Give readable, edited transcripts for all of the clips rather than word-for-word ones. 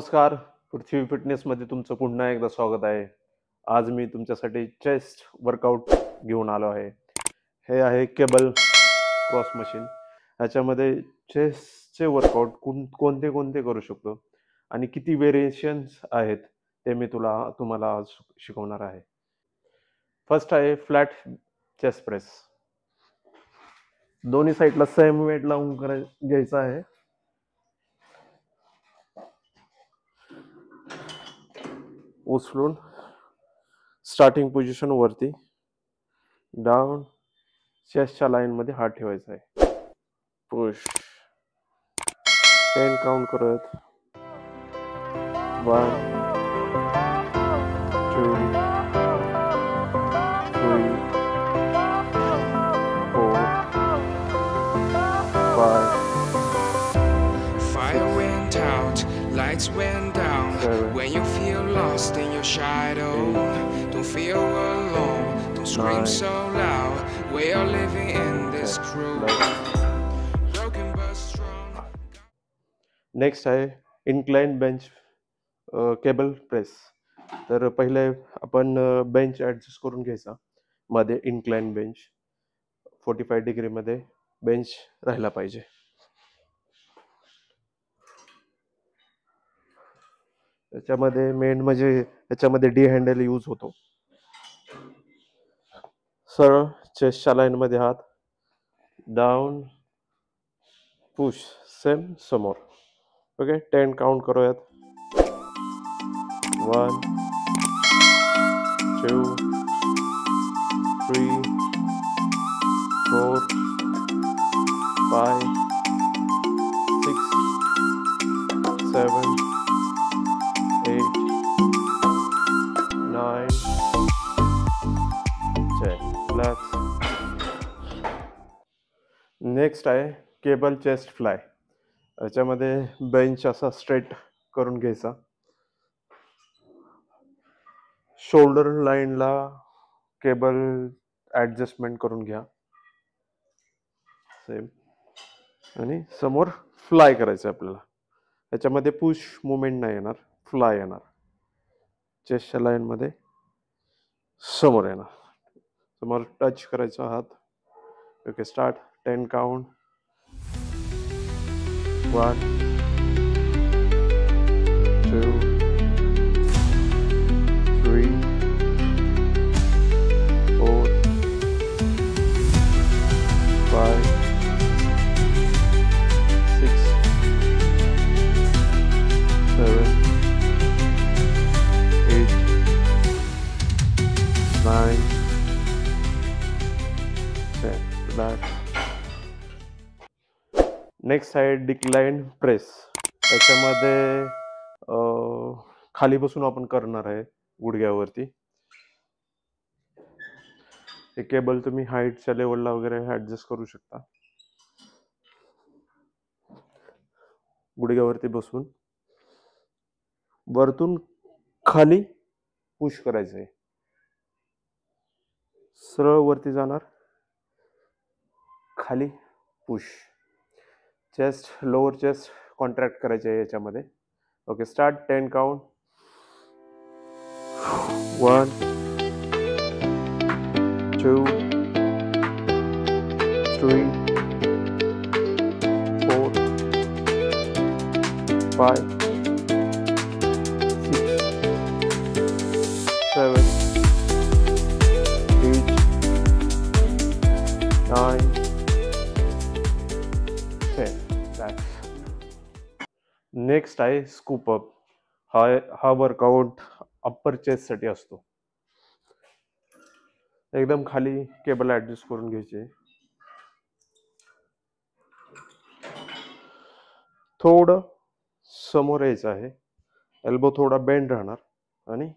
नमस्कार. पृथ्वी फिटनेसमध्ये तुमचं पुन्हा एकदा स्वागत आहे. आज मी तुमच्यासाठी चेस्ट वर्कआउट घेऊन आलो आहे. हे आहे केबल क्रॉस मशीन. याच्यामध्ये चेस्टचे वर्कआउट कोणते कोणते करू शकतो आणि किती व्हेरिएशन्स आहेत ते मी तुम्हाला आज शिकवणार आहे. फर्स्ट आहे फ्लॅट चेस्ट प्रेस. दोन्ही साईडला सेम वेट लावून घ्यायचा आहे. उचलून स्टार्टिंग पोझिशन वरती डाऊन चेस्टच्या लाईन मध्ये हात ठेवायचा आहे. पुश 10 काउंट करत 1 2 3 4 5 Fire went out, lights went down. When you feel lost in your shadow, don't feel alone, don't scream so loud. We are living in this crew. Broken but strong. Next आहे incline bench cable press. तर पहिले आपण bench adjust करून घ्यायचा. मध्ये incline bench 45 degree मध्ये bench राहिला पाहिजे. त्याच्यामध्ये मेन म्हणजे याच्यामध्ये डी हँडल यूज होतो. सरळ चेस्टच्या लाईन मध्ये हात डाऊन पुश सेम समोर. ओके 10 काउंट करूयात. 1 2 3 4 5 6 7 8 9 10. नेक्स्ट आहे केबल चेस्ट फ्लाय. याच्यामध्ये बेंच असा स्ट्रेट करून घ्यायचा. शोल्डर लाईनला केबल ॲडजस्टमेंट करून घ्या सेम. आणि समोर फ्लाय करायचं आपल्याला. याच्यामध्ये पुश मुवमेंट नाही येणार, फ्लाय येणार. चेस्टच्या लाईन मध्ये समोर येणार. समोर टच करायचा हात. Okay start 10 count 1 2 3 4 5 6 7 8 9 10. नेक्स्ट आहे डिक्लाइन प्रेस. याच्यामध्ये खाली बसून आपण करणार आहे गुडघ्यावरती. हे केबल तुम्ही हाईटच्या लेवलला वगैरे ऍडजस्ट करू शकता. गुडघ्यावरती बसून वरतून खाली पुश करायचं आहे. सरळ वरती जाणार, खाली push. Chest lower chest contract करायचे आहे याच्यामध्ये. Okay start 10 count 1 2 3 4 5 6 7 8 9 10. नेक्स्ट आहे स्कूप अप. हा वर्कआउट अप्पर चेस्ट साठी असतो. एकदम खाली केबल ऍडजस्ट करून घ्यायचे. थोडं समोर यायचं आहे. एल्बो थोडा बेंड राहणार आणि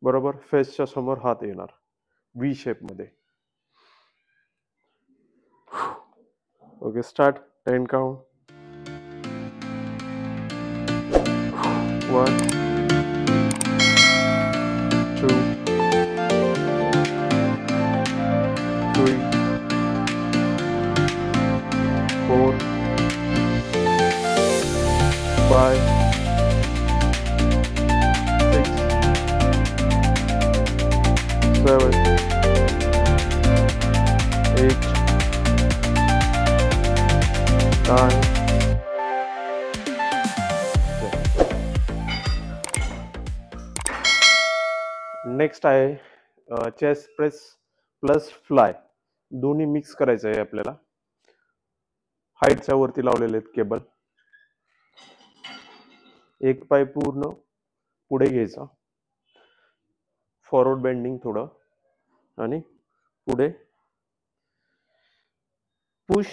बरोबर फेसच्या समोर हात येणार व्ही शेप मध्ये. Okay start 10 count 1 2 3 4 5, 6, 7, 8, 9. नेक्स्ट आहे चेस्ट प्रेस प्लस फ्लाय. दोन्ही मिक्स करायचं आहे आपल्याला. हाईटच्या वरती लावलेले आहेत केबल. एक पाय पूर्ण पुढे घ्यायचा, फॉरवर्ड बेंडिंग थोडं, आणि पुढे पुश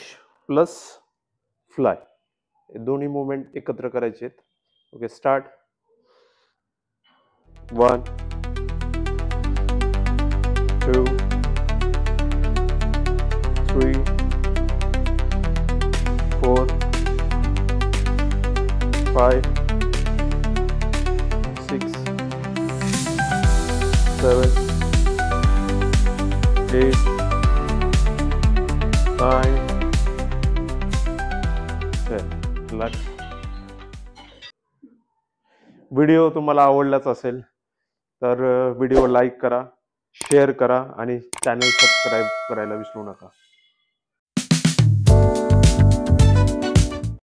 प्लस फ्लाय. दोन्ही मुवमेंट एकत्र करायचे आहेत. Okay, start. 1, 2, 3, 4, 5, 6, 7, 8, 9, 10. व्हिडिओ तुम्हाला आवडलाच असेल तर व्हिडिओ लाईक करा, शेअर करा आणि चॅनल सबस्क्राईब करायला विसरू नका.